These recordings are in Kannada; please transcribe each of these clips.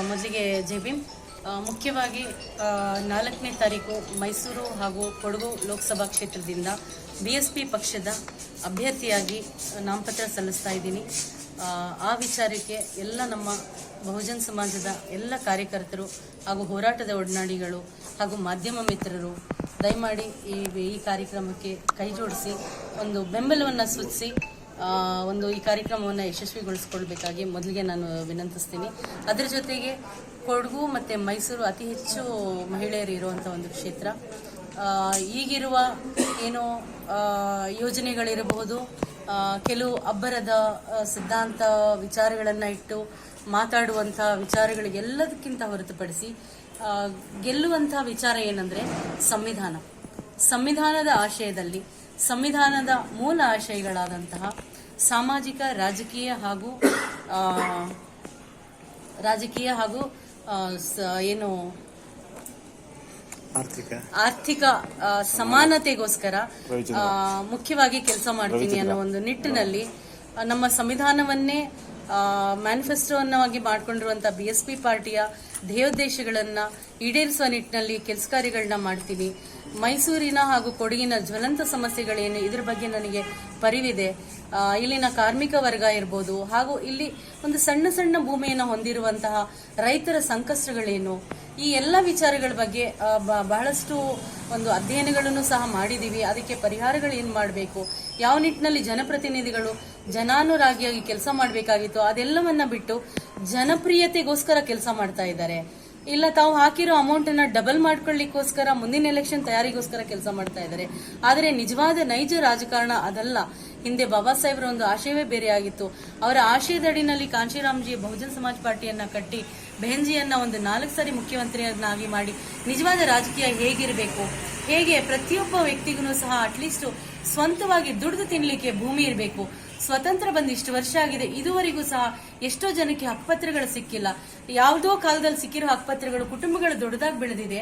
ಮೊದಲಿಗೆ ಜೈ ಭೀಮ್. ಮುಖ್ಯವಾಗಿ 4ನೇ ತಾರೀಕು ಮೈಸೂರು ಹಾಗೂ ಕೊಡಗು ಲೋಕಸಭಾ ಕ್ಷೇತ್ರದಿಂದ BSP ಪಕ್ಷದ ಅಭ್ಯರ್ಥಿಯಾಗಿ ನಾಮಪತ್ರ ಸಲ್ಲಿಸ್ತಾ ಇದ್ದೀನಿ. ಆ ವಿಚಾರಕ್ಕೆ ಎಲ್ಲ ನಮ್ಮ ಬಹುಜನ ಸಮಾಜದ ಎಲ್ಲ ಕಾರ್ಯಕರ್ತರು ಹಾಗೂ ಹೋರಾಟದ ಒಡನಾಡಿಗಳು ಹಾಗೂ ಮಾಧ್ಯಮ ಮಿತ್ರರು ದಯಮಾಡಿ ಈ ಕಾರ್ಯಕ್ರಮಕ್ಕೆ ಕೈ ಜೋಡಿಸಿ ಒಂದು ಬೆಂಬಲವನ್ನು ಸೂಚಿಸಿ ಈ ಕಾರ್ಯಕ್ರಮವನ್ನು ಯಶಸ್ವಿಗೊಳಿಸ್ಕೊಳ್ಬೇಕಾಗಿ ಮೊದಲಿಗೆ ನಾನು ವಿನಂತಿಸ್ತೀನಿ. ಅದರ ಜೊತೆಗೆ ಕೊಡಗು ಮತ್ತು ಮೈಸೂರು ಅತಿ ಹೆಚ್ಚು ಮಹಿಳೆಯರು ಇರುವಂಥ ಒಂದು ಕ್ಷೇತ್ರ. ಈಗಿರುವ ಏನು ಯೋಜನೆಗಳಿರಬಹುದು, ಕೆಲವು ಅಬ್ಬರದ ಸಿದ್ಧಾಂತ ವಿಚಾರಗಳನ್ನು ಇಟ್ಟು ಮಾತಾಡುವಂಥ ವಿಚಾರಗಳಿಗೆಲ್ಲದಕ್ಕಿಂತ ಹೊರತುಪಡಿಸಿ ಗೆಲ್ಲುವಂಥ ವಿಚಾರ ಏನಂದರೆ ಸಂವಿಧಾನದ ಆಶಯದಲ್ಲಿ ಸಂವಿಧಾನದ ಮೂಲ ಆಶಯಗಳಾದಂತಹ ಸಾಮಾಜಿಕ ರಾಜಕೀಯ ಹಾಗೂ ಏನು ಆರ್ಥಿಕ ಸಮಾನತೆಗೋಸ್ಕರ ಮುಖ್ಯವಾಗಿ ಕೆಲಸ ಮಾಡ್ತೀನಿ ಅನ್ನೋ ಒಂದು ನಿಟ್ಟಿನಲ್ಲಿ ನಮ್ಮ ಸಂವಿಧಾನವನ್ನೇ ಮ್ಯಾನಿಫೆಸ್ಟೋವನ್ನಾಗಿ ಮಾಡಿಕೊಂಡಿರುವಂಥ BSP ಪಾರ್ಟಿಯ ಧ್ಯೇಯೋದ್ದೇಶಗಳನ್ನು ಈಡೇರಿಸುವ ನಿಟ್ಟಿನಲ್ಲಿ ಕೆಲಸ ಕಾರ್ಯಗಳನ್ನ ಮಾಡ್ತೀನಿ. ಮೈಸೂರಿನ ಹಾಗೂ ಕೊಡಗಿನ ಜ್ವಲಂತ ಸಮಸ್ಯೆಗಳೇನು ಇದ್ರ ಬಗ್ಗೆ ನನಗೆ ಪರಿವಿದೆ. ಇಲ್ಲಿನ ಕಾರ್ಮಿಕ ವರ್ಗ ಇರ್ಬೋದು, ಹಾಗೂ ಇಲ್ಲಿ ಒಂದು ಸಣ್ಣ ಸಣ್ಣ ಭೂಮಿಯನ್ನು ಹೊಂದಿರುವಂತಹ ರೈತರ ಸಂಕಷ್ಟಗಳೇನು, ಈ ಎಲ್ಲ ವಿಚಾರಗಳ ಬಗ್ಗೆ ಬಹಳಷ್ಟು ಒಂದು ಅಧ್ಯಯನಗಳನ್ನು ಸಹ ಮಾಡಿದ್ದೀವಿ. ಅದಕ್ಕೆ ಪರಿಹಾರಗಳು ಏನು ಮಾಡಬೇಕು, ಯಾವ ನಿಟ್ಟಿನಲ್ಲಿ ಜನಪ್ರತಿನಿಧಿಗಳು ಜನಾನುರಾಗಿಯಾಗಿ ಕೆಲಸ ಮಾಡಬೇಕಾಗಿತ್ತು ಅದೆಲ್ಲವನ್ನ ಬಿಟ್ಟು ಜನಪ್ರಿಯತೆಗೋಸ್ಕರ ಕೆಲಸ ಮಾಡ್ತಾ ಇದ್ದಾರೆ. ಇಲ್ಲ, ತಾವು ಹಾಕಿರೋ ಅಮೌಂಟನ್ನು ಡಬಲ್ ಮಾಡ್ಕೊಳ್ಳಿಕ್ಕೋಸ್ಕರ ಮುಂದಿನ ಎಲೆಕ್ಷನ್ ತಯಾರಿಗೋಸ್ಕರ ಕೆಲಸ ಮಾಡ್ತಾ ಇದ್ದಾರೆ. ಆದರೆ ನಿಜವಾದ ನೈಜ ರಾಜಕಾರಣ ಅದಲ್ಲ. ಹಿಂದೆ ಬಾಬಾ ಸಾಹೇಬ್ರ ಒಂದು ಆಶಯವೇ ಬೇರೆ ಆಗಿತ್ತು. ಅವರ ಆಶಯದಡಿನಲ್ಲಿ ಕಾಂಶಿರಾಮ್ಜಿ ಬಹುಜನ ಸಮಾಜ್ ಪಾರ್ಟಿಯನ್ನ ಕಟ್ಟಿ ಬೆಹನ್ಜಿಯನ್ನ ಒಂದು 4 ಸಾರಿ ಮುಖ್ಯಮಂತ್ರಿಯನ್ನಾಗಿ ಮಾಡಿ ನಿಜವಾದ ರಾಜಕೀಯ ಹೇಗಿರಬೇಕು, ಹೇಗೆ ಪ್ರತಿಯೊಬ್ಬ ವ್ಯಕ್ತಿಗೂ ಸಹ ಅಟ್ಲೀಸ್ಟ್ ಸ್ವಂತವಾಗಿ ದುಡಿದು ತಿನ್ಲಿಕ್ಕೆ ಭೂಮಿ ಇರಬೇಕು. ಸ್ವತಂತ್ರ ಬಂದು ಇಷ್ಟು ವರ್ಷ ಆಗಿದೆ, ಇದುವರೆಗೂ ಸಹ ಎಷ್ಟೋ ಜನಕ್ಕೆ ಹಕ್ಕುಪತ್ರಗಳು ಸಿಕ್ಕಿಲ್ಲ. ಯಾವುದೋ ಕಾಲದಲ್ಲಿ ಸಿಕ್ಕಿರೋ ಹಕ್ಕುಪತ್ರಗಳು ಕುಟುಂಬಗಳು ದೊಡ್ಡದಾಗಿ ಬೆಳೆದಿದೆ.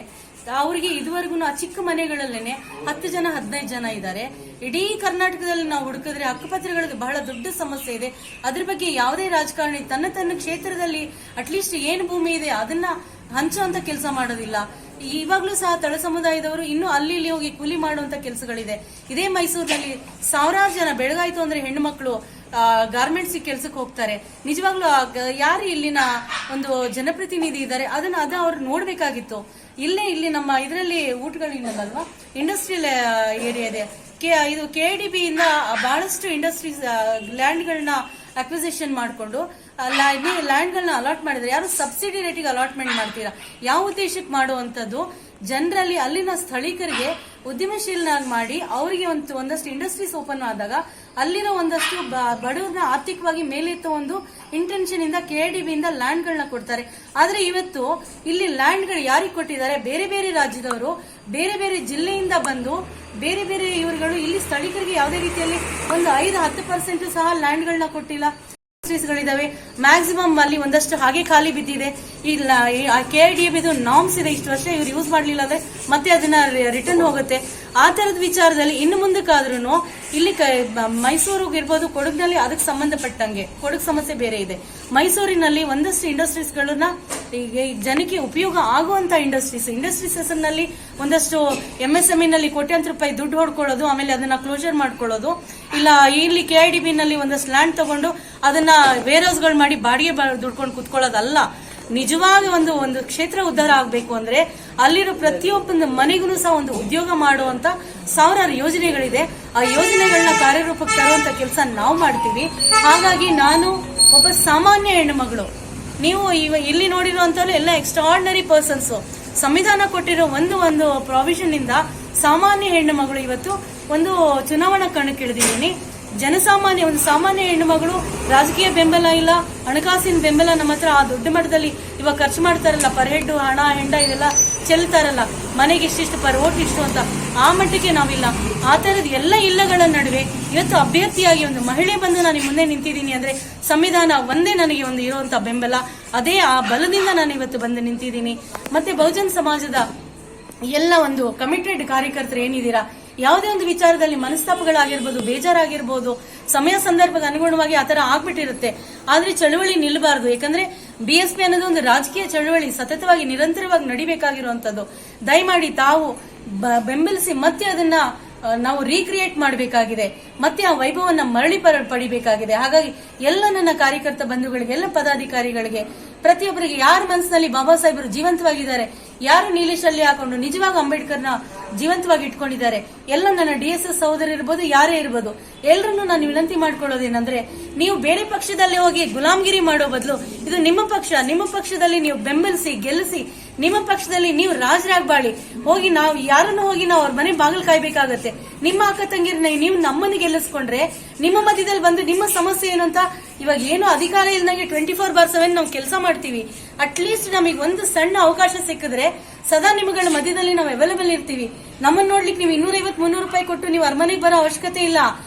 ಅವರಿಗೆ ಇದುವರೆಗೂ ಆ ಚಿಕ್ಕ ಮನೆಗಳಲ್ಲೇನೆ 10 ಜನ 15 ಜನ ಇದ್ದಾರೆ. ಇಡೀ ಕರ್ನಾಟಕದಲ್ಲಿ ನಾವು ಹುಡುಕಿದ್ರೆ ಹಕ್ಕುಪತ್ರಗಳಿಗೆ ಬಹಳ ದೊಡ್ಡ ಸಮಸ್ಯೆ ಇದೆ. ಅದ್ರ ಬಗ್ಗೆ ಯಾವುದೇ ರಾಜಕಾರಣಿ ತನ್ನ ಕ್ಷೇತ್ರದಲ್ಲಿ ಅಟ್ಲೀಸ್ಟ್ ಏನು ಭೂಮಿ ಇದೆ ಅದನ್ನ ಹಂಚುವಂತ ಕೆಲಸ ಮಾಡೋದಿಲ್ಲ. ಇವಾಗ್ಲೂ ಸಹ ತಳ ಸಮುದಾಯದವರು ಇನ್ನೂ ಅಲ್ಲಿ ಇಲ್ಲಿ ಹೋಗಿ ಕೂಲಿ ಮಾಡುವಂತ ಕೆಲಸಗಳಿದೆ. ಇದೇ ಮೈಸೂರಿನಲ್ಲಿ ಸಾವಿರಾರು ಜನ ಬೆಳಗಾಯ್ತು ಅಂದ್ರೆ ಹೆಣ್ಣು ಮಕ್ಕಳು ಗಾರ್ಮೆಂಟ್ಸ್ ಕೆಲ್ಸಕ್ಕೆ ಹೋಗ್ತಾರೆ. ನಿಜವಾಗ್ಲೂ ಯಾರು ಇಲ್ಲಿನ ಒಂದು ಜನಪ್ರತಿನಿಧಿ ಇದ್ದಾರೆ ಅದನ್ನ ಅವ್ರು ನೋಡ್ಬೇಕಾಗಿತ್ತು. ಇಲ್ಲಿ ನಮ್ಮ ಇದರಲ್ಲಿ ಊಟಗಳಿಲ್ಲಲ್ವಾ, ಇಂಡಸ್ಟ್ರಿಯಲ್ ಏರಿಯಾ ಇದೆ. ಇದು KIDB ಇಂದ ಬಹಳಷ್ಟು ಇಂಡಸ್ಟ್ರೀಸ್ ಲ್ಯಾಂಡ್ಗಳನ್ನ ಅಕ್ವಿಸಿಷನ್ ಮಾಡಿಕೊಂಡು ಲ್ಯಾಂಡ್ಗಳನ್ನ ಅಲಾಟ್ ಮಾಡಿದ್ರೆ ಯಾರು ಸಬ್ಸಿಡಿ ರೇಟಿಗೆ ಅಲಾಟ್ಮೆಂಟ್ ಮಾಡ್ತೀರಾ? ಯಾವ ಉದ್ದೇಶಕ್ಕೆ ಮಾಡುವಂಥದ್ದು? ಜನರಲ್ಲಿ ಅಲ್ಲಿನ ಸ್ಥಳೀಕರಿಗೆ ಉದ್ಯಮಶೀಲನಾಗಿ ಮಾಡಿ ಅವರಿಗೆ ಒಂದಷ್ಟು ಇಂಡಸ್ಟ್ರೀಸ್ ಓಪನ್ ಆದಾಗ ಅಲ್ಲಿರೋ ಒಂದಷ್ಟು ಬಡವರನ್ನ ಆರ್ಥಿಕವಾಗಿ ಮೇಲೆತ್ತೋ ಒಂದು ಇಂಟೆನ್ಷನ್ ಇಂದ KIDB ಇಂದ ಲ್ಯಾಂಡ್ಗಳನ್ನ ಕೊಡ್ತಾರೆ. ಆದ್ರೆ ಇವತ್ತು ಇಲ್ಲಿ ಲ್ಯಾಂಡ್ಗಳು ಯಾರಿಗೆ ಕೊಟ್ಟಿದ್ದಾರೆ? ಬೇರೆ ಬೇರೆ ರಾಜ್ಯದವರು, ಬೇರೆ ಬೇರೆ ಜಿಲ್ಲೆಯಿಂದ ಬಂದು ಬೇರೆ ಬೇರೆ ಇವರುಗಳು ಇಲ್ಲಿ ಸ್ಥಳೀಕರಿಗೆ ಯಾವುದೇ ರೀತಿಯಲ್ಲಿ ಒಂದು 5-10% ಸಹ ಲ್ಯಾಂಡ್ಗಳನ್ನ ಕೊಟ್ಟಿಲ್ಲ. ಗಳಿದಾವೆ ಮ್ಯಾಕ್ಸಿಮಮ್ ಅಲ್ಲಿ ಒಂದಷ್ಟು ಹಾಗೆ ಖಾಲಿ ಬಿದ್ದಿದೆ. ಇಲ್ಲ, KIDB ನಾರ್ಮ್ಸ್ ಇದೆ, ಇಷ್ಟು ವರ್ಷ ಇವ್ರು ಯೂಸ್ ಮಾಡ್ಲಿಲ್ಲ ಅಂದ್ರೆ ಮತ್ತೆ ಅದನ್ನ ರಿಟರ್ನ್ ಹೋಗುತ್ತೆ. ಆ ತರದ ವಿಚಾರದಲ್ಲಿ ಇನ್ನು ಮುಂದಕ್ಕಾದ್ರೂ ಇಲ್ಲಿ ಮೈಸೂರಿಗೆ ಇರ್ಬೋದು, ಕೊಡಗಿನಲ್ಲಿ ಅದಕ್ಕೆ ಸಂಬಂಧಪಟ್ಟಂಗೆ ಕೊಡಗು ಸಮಸ್ಯೆ ಬೇರೆ ಇದೆ. ಮೈಸೂರಿನಲ್ಲಿ ಒಂದಷ್ಟು ಇಂಡಸ್ಟ್ರೀಸ್ಗಳನ್ನ ಜನಕ್ಕೆ ಉಪಯೋಗ ಆಗುವಂತ ಇಂಡಸ್ಟ್ರೀಸ್ ಹೆಸರಿನಲ್ಲಿ ಒಂದಷ್ಟು MSME ನಲ್ಲಿ ಕೋಟ್ಯಾಂತರ ರೂಪಾಯಿ ದುಡ್ಡು ಹೊಡ್ಕೊಳ್ಳೋದು, ಆಮೇಲೆ ಅದನ್ನ ಕ್ಲೋಸರ್ ಮಾಡ್ಕೊಳ್ಳೋದು. ಇಲ್ಲ, ಇಲ್ಲಿ KIDB ನಲ್ಲಿ ಒಂದಷ್ಟು ಲ್ಯಾಂಡ್ ತಗೊಂಡು ಅದನ್ನ ವೇರ್ ಹೌಸ್ಗಳು ಮಾಡಿ ಬಾಡಿಗೆ ದುಡ್ಕೊಂಡು ಕುತ್ಕೊಳ್ಳೋದಲ್ಲ. ನಿಜವಾಗಿ ಒಂದು ಕ್ಷೇತ್ರ ಉದ್ಧಾರ ಆಗಬೇಕು ಅಂದ್ರೆ ಅಲ್ಲಿರೋ ಪ್ರತಿಯೊಬ್ಬ ಮನೆಗೂ ಸಹ ಒಂದು ಉದ್ಯೋಗ ಮಾಡುವಂತ ಸಾವಿರಾರು ಯೋಜನೆಗಳಿದೆ. ಆ ಯೋಜನೆಗಳನ್ನ ಕಾರ್ಯರೂಪಕ್ಕೆ ತರುವಂತ ಕೆಲಸ ನಾವು ಮಾಡ್ತೀವಿ. ಹಾಗಾಗಿ ನಾನು ಒಬ್ಬ ಸಾಮಾನ್ಯ ಹೆಣ್ಣು ಮಗಳು. ನೀವು ಇಲ್ಲಿ ನೋಡಿರುವಂತವ್ರು ಎಲ್ಲ ಎಕ್ಸ್ಟ್ರಾರ್ಡಿನರಿ ಪರ್ಸನ್ಸ್. ಸಂವಿಧಾನ ಕೊಟ್ಟಿರೋ ಒಂದು ಪ್ರಾವಿಷನ್ ಇಂದ ಸಾಮಾನ್ಯ ಹೆಣ್ಣು ಮಗಳು ಇವತ್ತು ಒಂದು ಚುನಾವಣಾ ಕಣಕ್ಕಿಳಿದಿದ್ದೀನಿ. ಒಂದು ಸಾಮಾನ್ಯ ಹೆಣ್ಣು ಮಗಳು. ರಾಜಕೀಯ ಬೆಂಬಲ ಇಲ್ಲ, ಹಣಕಾಸಿನ ಬೆಂಬಲ ನಮ್ಮ ಹತ್ರ ಆ ದೊಡ್ಡ ಮಟ್ಟದಲ್ಲಿ ಇವಾಗ ಖರ್ಚು ಮಾಡ್ತಾರಲ್ಲ, ಪರ್ ಹೆಡ್ ಹಣ ಹೆಂಡ ಇದೆಲ್ಲ ಚೆಲ್ತಾರಲ್ಲ, ಮನೆಗೆ ಇಷ್ಟಿಷ್ಟು ಪರ್ ಓಟ್ ಇಷ್ಟು ಅಂತ, ಆ ಮಟ್ಟಕ್ಕೆ ನಾವಿಲ್ಲ. ಆ ತರದ ಎಲ್ಲ ಇಲ್ಲಗಳ ನಡುವೆ ಇವತ್ತು ಅಭ್ಯರ್ಥಿಯಾಗಿ ಒಂದು ಮಹಿಳೆ ಬಂದು ನಾನು ಮುಂದೆ ನಿಂತಿದ್ದೀನಿ ಅಂದ್ರೆ ಸಂವಿಧಾನ ಒಂದೇ ನನಗೆ ಒಂದು ಇರುವಂತ ಬೆಂಬಲ. ಅದೇ ಆ ಬಲದಿಂದ ನಾನು ಇವತ್ತು ಬಂದು ನಿಂತಿದ್ದೀನಿ. ಮತ್ತೆ ಬಹುಜನ ಸಮಾಜದ ಎಲ್ಲ ಒಂದು ಕಮಿಟೆಡ್ ಕಾರ್ಯಕರ್ತರು ಏನಿದ್ದೀರಾ, ಯಾವುದೇ ಒಂದು ವಿಚಾರದಲ್ಲಿ ಮನಸ್ತಾಪಗಳಾಗಿರ್ಬೋದು, ಬೇಜಾರಾಗಿರ್ಬೋದು, ಸಮಯ ಸಂದರ್ಭಕ್ಕೆ ಅನುಗುಣವಾಗಿ ಆತರ ಆಗ್ಬಿಟ್ಟಿರುತ್ತೆ. ಆದ್ರೆ ಚಳವಳಿ ನಿಲ್ಲಬಾರದು. ಯಾಕಂದ್ರೆ BSP ಅನ್ನೋದು ಒಂದು ರಾಜಕೀಯ ಚಳವಳಿ, ಸತತವಾಗಿ ನಿರಂತರವಾಗಿ ನಡಿಬೇಕಾಗಿರುವಂತದ್ದು. ದಯಮಾಡಿ ತಾವು ಬೆಂಬಲಿಸಿ ಮತ್ತೆ ಅದನ್ನ ನಾವು ರೀಕ್ರಿಯೇಟ್ ಮಾಡಬೇಕಾಗಿದೆ, ಮತ್ತೆ ಆ ವೈಭವನ್ನ ಮರಳಿ ಪಡಿಬೇಕಾಗಿದೆ. ಹಾಗಾಗಿ ಎಲ್ಲ ನನ್ನ ಕಾರ್ಯಕರ್ತ ಬಂಧುಗಳಿಗೆ, ಎಲ್ಲ ಪದಾಧಿಕಾರಿಗಳಿಗೆ, ಪ್ರತಿಯೊಬ್ಬರಿಗೆ ಯಾರ ಮನಸ್ಸಿನಲ್ಲಿ ಬಾಬಾ ಸಾಹೇಬರು ಜೀವಂತವಾಗಿದ್ದಾರೆ, ಯಾರು ನೀಲಿ ಶಲ್ಯ ಹಾಕೊಂಡು ನಿಜವಾಗ ಅಂಬೇಡ್ಕರ್ನ ಜೀವಂತವಾಗಿ ಇಟ್ಕೊಂಡಿದ್ದಾರೆ, ಎಲ್ಲ ನನ್ನ DSS ಸಹೋದರ ಇರ್ಬೋದು, ಯಾರೇ ಇರ್ಬೋದು, ಎಲ್ಲರನ್ನು ನಾನು ವಿನಂತಿ ಮಾಡ್ಕೊಳ್ಳೋದೇನಂದ್ರೆ, ನೀವು ಬೇರೆ ಪಕ್ಷದಲ್ಲಿ ಹೋಗಿ ಗುಲಾಮ್ಗಿರಿ ಮಾಡೋ ಬದಲು ಇದು ನಿಮ್ಮ ಪಕ್ಷ, ನಿಮ್ಮ ಪಕ್ಷದಲ್ಲಿ ನೀವು ಬೆಂಬಲಿಸಿ ಗೆಲ್ಲಿಸಿ, ನಿಮ್ಮ ಪಕ್ಷದಲ್ಲಿ ನೀವು ರಾಜರಾಗಿ ಬಾಳಿ. ಹೋಗಿ ನಾವು ಯಾರನ್ನು ಹೋಗಿ ನಾವು ಅವ್ರ ಮನೆ ಬಾಗಿಲು ಕಾಯ್ಬೇಕಾಗತ್ತೆ. ನಿಮ್ಮ ಅಕ್ಕ ತಂಗಿರನ್ನ ನೀವು ನಮ್ಮನ್ನು ಗೆಲ್ಲಿಸ್ಕೊಂಡ್ರೆ ನಿಮ್ಮ ಮಧ್ಯದಲ್ಲಿ ಬಂದು ನಿಮ್ಮ ಸಮಸ್ಯೆ ಏನು ಅಂತ, ಇವಾಗ ಏನು ಅಧಿಕಾರ ಇಲ್ದಂಗೆ 24/7 ನಾವು ಕೆಲಸ ಮಾಡ್ತೀವಿ. ಅಟ್ಲೀಸ್ಟ್ ನಮಗೆ ಒಂದು ಸಣ್ಣ ಅವಕಾಶ ಸಿಕ್ಕಿದ್ರೆ ಸದಾ ನಿಮ್ಮಗಳ ಮಧ್ಯದಲ್ಲಿ ನಾವು ಅವೈಲೇಬಲ್ ಇರ್ತೀವಿ. ನಮ್ಮನ್ನ ನೋಡ್ಲಿಕ್ಕೆ ನೀವು 250-300 ರೂಪಾಯಿ ಕೊಟ್ಟು ನೀವು ಅರಮನೆಗೆ ಬರೋ ಅವಶ್ಯಕತೆ ಇಲ್ಲ.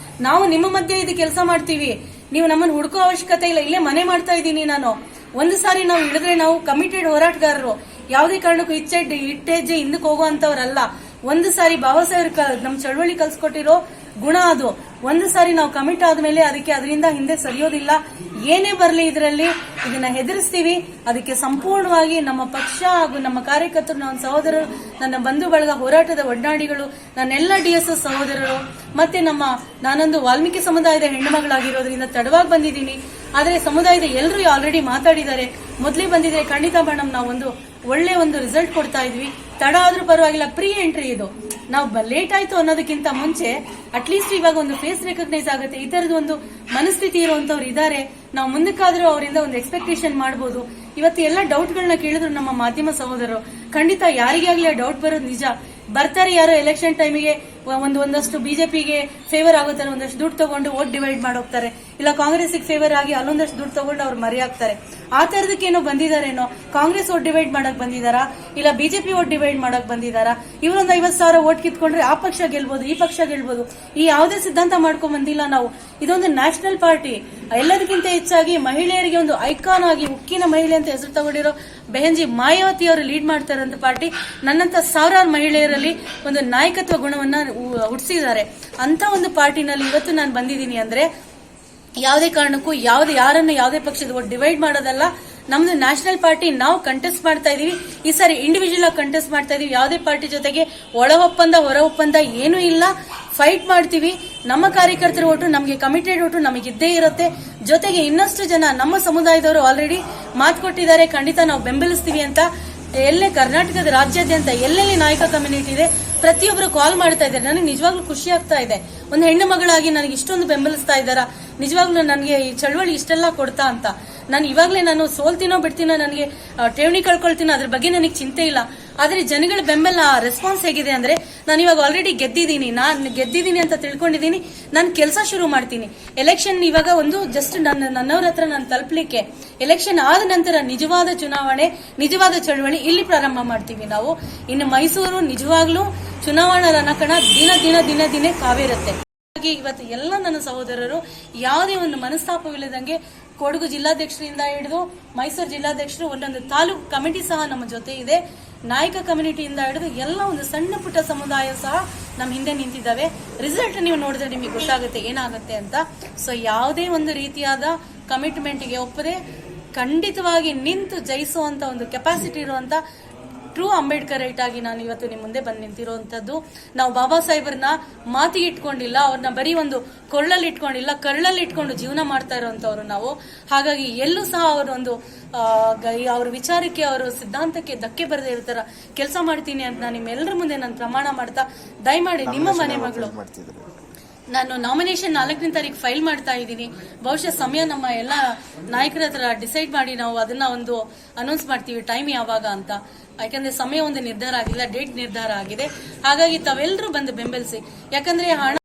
ನಾವು ನಿಮ್ಮ ಮಧ್ಯೆ ಇದು ಕೆಲಸ ಮಾಡ್ತೀವಿ. ನೀವು ನಮ್ಮನ್ನು ಹುಡುಕೋ ಅವಶ್ಯಕತೆ ಇಲ್ಲ. ಇಲ್ಲೇ ಮನೆ ಮಾಡ್ತಾ ಇದ್ದೀನಿ ನಾನು. ಒಂದು ಸಾರಿ ನಾವು ಇಳಿದ್ರೆ ನಾವು ಕಮಿಟೆಡ್ ಹೋರಾಟಗಾರರು, ಯಾವುದೇ ಕಾರಣಕ್ಕೂ ಇಟ್ಟೆಜ್ಜೆ ಹಿಂದಕ್ಕೆ ಹೋಗುವಂತವ್ರಲ್ಲ. ಒಂದು ಸಾರಿ ಬಾಬಾ ಸಾಹೇಬ್ ನಮ್ ಚಳವಳಿ ಕಲ್ಸ್ಕೊಟ್ಟಿರೋ ಗುಣ ಅದು. ಒಂದು ಸಾರಿ ನಾವು ಕಮಿಟ್ ಆದ್ಮೇಲೆ ಅದರಿಂದ ಹಿಂದೆ ಸರಿಯೋದಿಲ್ಲ. ಏನೇ ಬರಲಿ ಇದರಲ್ಲಿ ಇದನ್ನ ಹೆದರಿಸ್ತೀವಿ. ಅದಕ್ಕೆ ಸಂಪೂರ್ಣವಾಗಿ ನಮ್ಮ ಪಕ್ಷ ಹಾಗೂ ನಮ್ಮ ಕಾರ್ಯಕರ್ತರು, ನನ್ನ ಸಹೋದರರು, ನನ್ನ ಬಂಧು ಬಳಗ, ಹೋರಾಟದ ಒಡನಾಡಿಗಳು, ನನ್ನೆಲ್ಲ DSS ಸಹೋದರರು, ಮತ್ತೆ ನಾನೊಂದು ವಾಲ್ಮೀಕಿ ಸಮುದಾಯದ ಹೆಣ್ಣುಮಗಳಾಗಿರೋದ್ರಿಂದ ತಡವಾಗಿ ಬಂದಿದ್ದೀನಿ. ಆದ್ರೆ ಸಮುದಾಯದ ಎಲ್ಲರೂ ಆಲ್ರೆಡಿ ಮಾತಾಡಿದ್ದಾರೆ. ಮೊದಲೇ ಬಂದಿದ್ರೆ ಖಂಡಿತ ಮೇಡಮ್ ನಾವು ಒಳ್ಳೆ ಒಂದು ರಿಸಲ್ಟ್ ಕೊಡ್ತಾ ಇದ್ವಿ. ತಡ ಆದ್ರೂ ಪರವಾಗಿಲ್ಲ, ಪ್ರೀ ಎಂಟ್ರಿ ಇದು. ನಾವು ಲೇಟ್ ಆಯ್ತು ಅನ್ನೋದಕ್ಕಿಂತ ಮುಂಚೆ ಅಟ್ಲೀಸ್ಟ್ ಇವಾಗ ಒಂದು ಫೇಸ್ ರೆಕಗ್ನೈಸ್ ಆಗುತ್ತೆ. ಈ ತರದ ಒಂದು ಮನಸ್ಥಿತಿ ಇರುವಂತವ್ರು ಇದ್ದಾರೆ. ನಾವು ಮುಂದಕ್ಕಾದ್ರೂ ಅವರಿಂದ ಒಂದು ಎಕ್ಸ್ಪೆಕ್ಟೇಷನ್ ಮಾಡಬಹುದು. ಇವತ್ತು ಎಲ್ಲ ಡೌಟ್ಗಳನ್ನ ಕೇಳಿದ್ರು ನಮ್ಮ ಮಾಧ್ಯಮ ಸಹೋದರರು. ಖಂಡಿತ ಯಾರಿಗೇ ಆಗ್ಲಿ ಆ ಡೌಟ್ ಬರೋದು ನಿಜ. ಬರ್ತಾರೆ ಯಾರೋ ಎಲೆಕ್ಷನ್ ಟೈಮಿಗೆ ಒಂದಷ್ಟು ಬಿಜೆಪಿಗೆ ಫೇವರ್ ಆಗುತ್ತಾರೆ, ಒಂದಷ್ಟು ದುಡ್ಡು ತಗೊಂಡು ವೋಟ್ ಡಿವೈಡ್ ಮಾಡೋಗ್ತಾರೆ, ಇಲ್ಲ ಕಾಂಗ್ರೆಸ್ಗೆ ಫೇವರ್ ಆಗಿ ಅಲ್ಲೊಂದಷ್ಟು ದುಡ್ಡು ತಗೊಂಡು ಅವ್ರು ಮರೆಯಾಗ್ತಾರೆ. ಆ ತರದಕ್ಕೇನೋ ಬಂದಿದಾರೇನೋ, ಕಾಂಗ್ರೆಸ್ ವೋಟ್ ಡಿವೈಡ್ ಮಾಡಕ್ ಬಂದಿದಾರಾ, ಇಲ್ಲ ಬಿಜೆಪಿ ವೋಟ್ ಡಿವೈಡ್ ಮಾಡಕ್ ಬಂದಿದಾರಾ, ಇವರೊಂದು 50,000 ವೋಟ್ ಕಿತ್ಕೊಂಡ್ರೆ ಆ ಪಕ್ಷ ಗೆಲ್ಬಹುದು, ಈ ಪಕ್ಷ ಗೆಲ್ಬಹುದು, ಈ ಯಾವುದೇ ಸಿದ್ಧಾಂತ ಮಾಡ್ಕೊಂಡ್ ಬಂದಿಲ್ಲ ನಾವು. ಇದೊಂದು ನ್ಯಾಷನಲ್ ಪಾರ್ಟಿ. ಎಲ್ಲದಕ್ಕಿಂತ ಹೆಚ್ಚಾಗಿ ಮಹಿಳೆಯರಿಗೆ ಒಂದು ಐಕಾನ್ ಆಗಿ ಉಕ್ಕಿನ ಮಹಿಳೆ ಅಂತ ಹೆಸರು ತಗೊಂಡಿರೋ ಬೆಹನ್ಜಿ ಮಾಯಾವತಿ ಅವರು ಲೀಡ್ ಮಾಡ್ತಾ ಇರುವಂತ ಪಾರ್ಟಿ ನನ್ನಂತ ಸಾವಿರಾರು ಮಹಿಳೆಯರಲ್ಲಿ ಒಂದು ನಾಯಕತ್ವ ಗುಣವನ್ನ ಹುಟ್ಟಿಸಿದ್ದಾರೆ. ಅಂತ ಒಂದು ಪಾರ್ಟಿನಲ್ಲಿ ಇವತ್ತು ನಾನು ಬಂದಿದ್ದೀನಿ ಅಂದ್ರೆ ಯಾವುದೇ ಕಾರಣಕ್ಕೂ ಯಾರನ್ನ ಯಾವುದೇ ಪಕ್ಷದ ಡಿವೈಡ್ ಮಾಡೋದಲ್ಲ. ನಮ್ದು ನ್ಯಾಷನಲ್ ಪಾರ್ಟಿ, ನಾವು ಕಂಟೆಸ್ಟ್ ಮಾಡ್ತಾ ಇದೀವಿ. ಈ ಸಾರಿ ಇಂಡಿವಿಜುವಲ್ ಆಗಿ ಕಂಟೆಸ್ಟ್ ಮಾಡ್ತಾ ಇದೀವಿ. ಯಾವುದೇ ಪಾರ್ಟಿ ಜೊತೆಗೆ ಒಳ ಒಪ್ಪಂದ ಹೊರ ಒಪ್ಪಂದ ಏನೂ ಇಲ್ಲ. ಫೈಟ್ ಮಾಡ್ತೀವಿ. ನಮ್ಮ ಕಾರ್ಯಕರ್ತರ ಓಟು, ನಮಗೆ ಕಮಿಟೆಡ್ ಓಟು ನಮಗಿದ್ದೇ ಇರುತ್ತೆ. ಜೊತೆಗೆ ಇನ್ನಷ್ಟು ಜನ ನಮ್ಮ ಸಮುದಾಯದವರು ಆಲ್ರೆಡಿ ಮಾತು ಕೊಟ್ಟಿದ್ದಾರೆ, ಖಂಡಿತ ನಾವು ಬೆಂಬಲಿಸ್ತೀವಿ ಅಂತ. ಎಲ್ಲೇ ಕರ್ನಾಟಕದ ರಾಜ್ಯಾದ್ಯಂತ ಎಲ್ಲೆಲ್ಲಿ ನಾಯಕ ಕಮ್ಯುನಿಟಿ ಇದೆ ಪ್ರತಿಯೊಬ್ಬರು ಕಾಲ್ ಮಾಡ್ತಾ ಇದ್ದಾರೆ. ನನಗೆ ನಿಜವಾಗ್ಲೂ ಖುಷಿ ಆಗ್ತಾ ಇದೆ. ಒಂದು ಹೆಣ್ಣು ಮಗಳಾಗಿ ನನಗೆ ಇಷ್ಟೊಂದು ಬೆಂಬಲಿಸ್ತಾ ಇದ್ದಾರಾ, ನಿಜವಾಗ್ಲೂ ನನಗೆ ಈ ಚಳವಳಿ ಇಷ್ಟೆಲ್ಲ ಕೊಡ್ತಾ ಅಂತ. ನಾನು ಸೋಲ್ತೀನೋ ಬಿಡ್ತೀನೋ, ನನಗೆ ಠೇವಣಿ ಕಳ್ಕೊಳ್ತೀನೋ ಅದ್ರ ಬಗ್ಗೆ ನನಗೆ ಚಿಂತೆ ಇಲ್ಲ. ಆದ್ರೆ ಜನಗಳ ಬೆಂಬಲ ರೆಸ್ಪಾನ್ಸ್ ಹೇಗಿದೆ ಅಂದ್ರೆ, ನಾನು ಇವಾಗ ಆಲ್ರೆಡಿ ಗೆದ್ದಿದ್ದೀನಿ ಅಂತ ತಿಳ್ಕೊಂಡಿದ್ದೀನಿ. ನಾನು ಕೆಲಸ ಶುರು ಮಾಡ್ತೀನಿ. ಎಲೆಕ್ಷನ್ ಇವಾಗ ಒಂದು ಜಸ್ಟ್ ನನ್ನವ್ರ ಹತ್ರ ನಾನು ತಲುಪಲಿಕ್ಕೆ, ಎಲೆಕ್ಷನ್ ಆದ ನಂತರ ನಿಜವಾದ ಚುನಾವಣೆ, ನಿಜವಾದ ಚಳವಳಿ ಇಲ್ಲಿ ಪ್ರಾರಂಭ ಮಾಡ್ತೀವಿ ನಾವು. ಇನ್ನು ಮೈಸೂರು ನಿಜವಾಗ್ಲೂ ಚುನಾವಣಾ ರಣಕಣ ದಿನ ಕಾವೇರುತ್ತೆ. ಹಾಗೆ ಇವತ್ತು ಎಲ್ಲ ನನ್ನ ಸಹೋದರರು ಯಾವುದೇ ಒಂದು ಮನಸ್ತಾಪವಿಲ್ಲದಂಗೆ ಕೊಡಗು ಜಿಲ್ಲಾಧ್ಯಕ್ಷರಿಂದ ಹಿಡಿದು ಮೈಸೂರು ಜಿಲ್ಲಾಧ್ಯಕ್ಷರು, ಒಂದೊಂದು ತಾಲೂಕು ಕಮಿಟಿ ಸಹ ನಮ್ಮ ಜೊತೆ ಇದೆ. ನಾಯಕ ಕಮ್ಯುನಿಟಿಯಿಂದ ಹಿಡಿದು ಎಲ್ಲ ಒಂದು ಸಣ್ಣ ಪುಟ್ಟ ಸಮುದಾಯ ಸಹ ನಮ್ಮ ಹಿಂದೆ ನಿಂತಿದ್ದಾವೆ. ರಿಸಲ್ಟ್ ನೀವು ನೋಡಿದ್ರೆ ನಿಮಗೆ ಗೊತ್ತಾಗುತ್ತೆ ಏನಾಗುತ್ತೆ ಅಂತ. ಸೊ ಯಾವುದೇ ಒಂದು ರೀತಿಯಾದ ಕಮಿಟ್ಮೆಂಟ್ಗೆ ಒಪ್ಪದೆ ಖಂಡಿತವಾಗಿ ನಿಂತು ಜಯಿಸುವಂತ ಒಂದು ಕೆಪಾಸಿಟಿ ಇರುವಂತ ಟ್ರೂ ಅಂಬೇಡ್ಕರ್ ರೈಟ್ ಆಗಿ ನಾನು ಇವತ್ತು ನಿಮ್ಮ ಮುಂದೆ ಬಂದು ನಿಂತಿರುವಂತದ್ದು. ನಾವು ಬಾಬಾ ಸಾಹೇಬರನ್ನ ಮಾತಿಗೆ ಇಟ್ಕೊಂಡಿಲ್ಲ, ಅವ್ರನ್ನ ಬರೀ ಒಂದು ಕೊಳ್ಳಲ್ಲಿ ಇಟ್ಕೊಂಡಿಲ್ಲ, ಕರಳಲ್ಲಿ ಇಟ್ಕೊಂಡು ಜೀವನ ಮಾಡ್ತಾ ಇರುವಂತವ್ರು ನಾವು. ಹಾಗಾಗಿ ಎಲ್ಲೂ ಸಹ ಅವ್ರ ವಿಚಾರಕ್ಕೆ, ಅವರ ಸಿದ್ಧಾಂತಕ್ಕೆ ಧಕ್ಕೆ ಬರದೇ ಇರ್ತಾರ ಕೆಲಸ ಮಾಡ್ತೀನಿ ಅಂತ ನಾನು ನಿಮ್ಮೆಲ್ಲರ ಮುಂದೆ ನಾನು ಪ್ರಮಾಣ ಮಾಡ್ತಾ, ದಯಮಾಡಿ ನಿಮ್ಮ ಮನೆ ಮಗಳು, ನಾನು ನಾಮಿನೇಷನ್ 4ನೇ ತಾರೀಕು ಫೈಲ್ ಮಾಡ್ತಾ ಇದ್ದೀನಿ. ಬಹುಶಃ ಸಮಯ ನಮ್ಮ ಎಲ್ಲ ನಾಯಕರ ಹತ್ರ ಡಿಸೈಡ್ ಮಾಡಿ ನಾವು ಅದನ್ನ ಒಂದು ಅನೌನ್ಸ್ ಮಾಡ್ತೀವಿ, ಟೈಮ್ ಯಾವಾಗ ಅಂತ. ಯಾಕಂದ್ರೆ ಸಮಯ ಒಂದು ನಿರ್ಧಾರ ಆಗಿಲ್ಲ, ಡೇಟ್ ನಿರ್ಧಾರ ಆಗಿದೆ. ಹಾಗಾಗಿ ತಾವೆಲ್ಲರೂ ಬಂದು ಬೆಂಬಲಿಸಿ. ಯಾಕಂದ್ರೆ ಹಣ